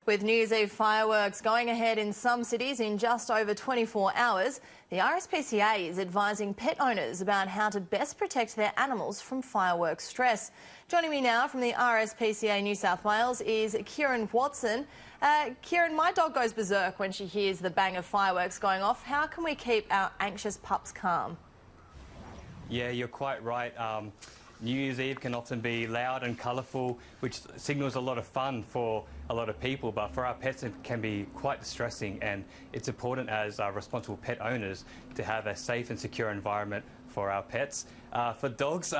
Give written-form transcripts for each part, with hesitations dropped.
With New Year's Eve fireworks going ahead in some cities in just over 24 hours, the RSPCA is advising pet owners about how to best protect their animals from fireworks stress. Joining me now from the RSPCA New South Wales is Kieran Watson. Kieran, my dog goes berserk when she hears the bang of fireworks going off. How can we keep our anxious pups calm? Yeah, you're quite right. New Year's Eve can often be loud and colourful, which signals a lot of fun for a lot of people, but for our pets it can be quite distressing, and it's important as responsible pet owners to have a safe and secure environment for our pets. For dogs,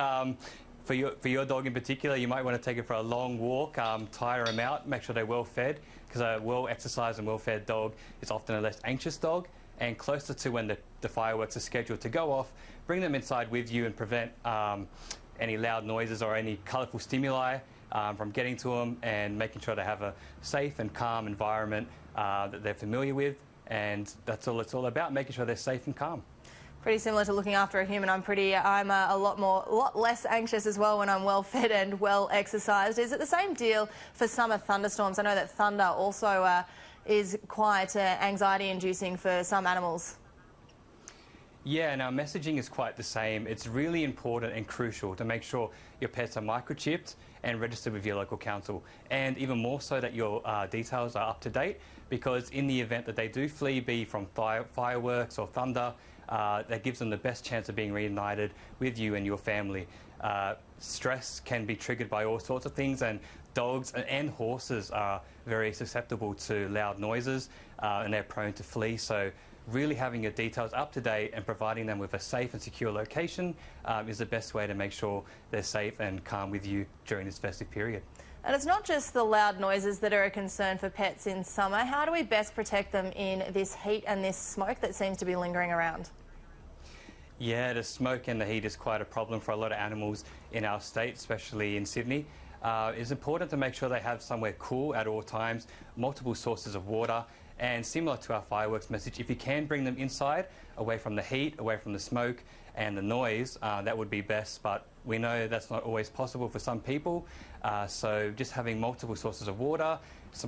for your dog in particular, you might want to take it for a long walk, tire them out, make sure they're well fed, because a well exercised and well fed dog is often a less anxious dog. And closer to when the fireworks are scheduled to go off, bring them inside with you and prevent any loud noises or any colourful stimuli from getting to them, and making sure they have a safe and calm environment that they're familiar with. And that's all it's all about, making sure they're safe and calm. Pretty similar to looking after a human. I'm a lot less anxious as well when I'm well fed and well exercised. Is it the same deal for summer thunderstorms? I know that thunder also is quite anxiety inducing for some animals. Yeah, and our messaging is quite the same. It's really important and crucial to make sure your pets are microchipped and registered with your local council, and even more so that your details are up to date, because in the event that they do flee, be from fireworks or thunder, that gives them the best chance of being reunited with you and your family. Stress can be triggered by all sorts of things, and dogs and horses are very susceptible to loud noises, and they're prone to flee. So really having your details up to date and providing them with a safe and secure location is the best way to make sure they're safe and calm with you during this festive period. And it's not just the loud noises that are a concern for pets in summer. How do we best protect them in this heat and this smoke that seems to be lingering around? Yeah, the smoke and the heat is quite a problem for a lot of animals in our state, especially in Sydney. It's important to make sure they have somewhere cool at all times, multiple sources of water, and similar to our fireworks message, if you can bring them inside, away from the heat, away from the smoke and the noise, that would be best, but we know that's not always possible for some people. So just having multiple sources of water,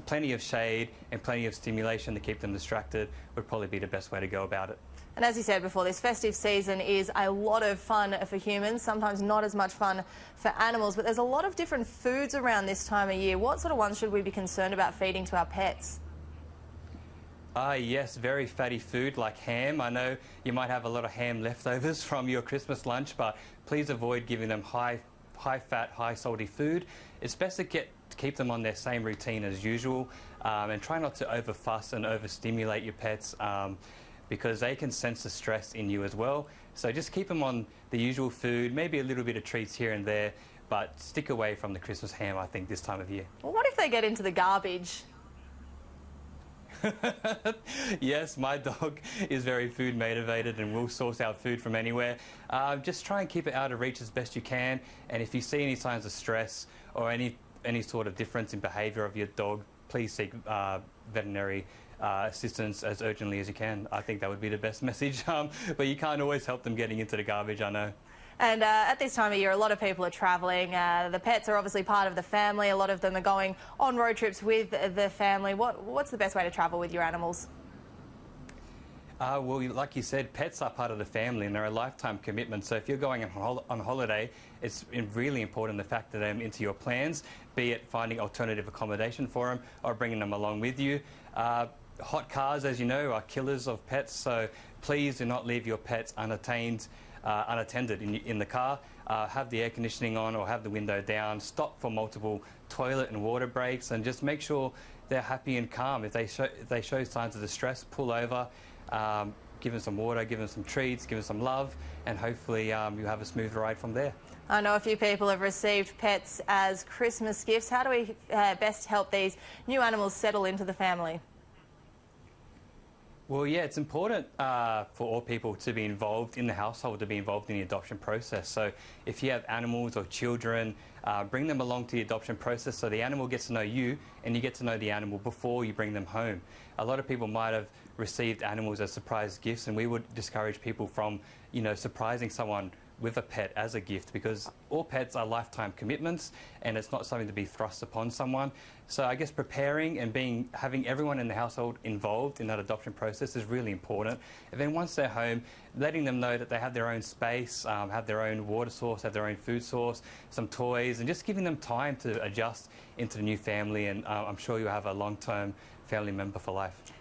plenty of shade and plenty of stimulation to keep them distracted would probably be the best way to go about it. And as you said before, this festive season is a lot of fun for humans, sometimes not as much fun for animals, but there's a lot of different foods around this time of year. What sort of ones should we be concerned about feeding to our pets? Yes, very fatty food like ham. I know you might have a lot of ham leftovers from your Christmas lunch, but please avoid giving them high fat, high salty food. It's best to keep them on their same routine as usual, and try not to overfuss and overstimulate your pets, because they can sense the stress in you as well. So just keep them on the usual food, maybe a little bit of treats here and there, but stick away from the Christmas ham, I think, this time of year. Well, what if they get into the garbage? Yes, my dog is very food motivated and will source out food from anywhere. Just try and keep it out of reach as best you can, and if you see any signs of stress or any sort of difference in behaviour of your dog, please seek veterinary assistance as urgently as you can. I think that would be the best message, but you can't always help them getting into the garbage, I know. And at this time of year, a lot of people are travelling. The pets are obviously part of the family. A lot of them are going on road trips with the family. What's the best way to travel with your animals? Well, like you said, pets are part of the family and they're a lifetime commitment. So if you're going on holiday, it's really important to factor them into your plans, be it finding alternative accommodation for them or bringing them along with you. Hot cars, as you know, are killers of pets, so please do not leave your pets unattended in the car. Have the air conditioning on or have the window down. Stop for multiple toilet and water breaks, and just make sure they're happy and calm. If they show signs of distress, pull over, give them some water, give them some treats, give them some love, and hopefully you'll have a smooth ride from there. I know a few people have received pets as Christmas gifts. How do we best help these new animals settle into the family? Well, yeah, it's important for all people to be involved in the household, to be involved in the adoption process. So if you have animals or children, bring them along to the adoption process so the animal gets to know you and you get to know the animal before you bring them home. A lot of people might have received animals as surprise gifts, and we would discourage people from, surprising someone with a pet as a gift, because all pets are lifetime commitments and it's not something to be thrust upon someone. So I guess preparing and having everyone in the household involved in that adoption process is really important. And then once they're home, letting them know that they have their own space, have their own water source, have their own food source, some toys, and just giving them time to adjust into the new family. And I'm sure you'll have a long-term family member for life.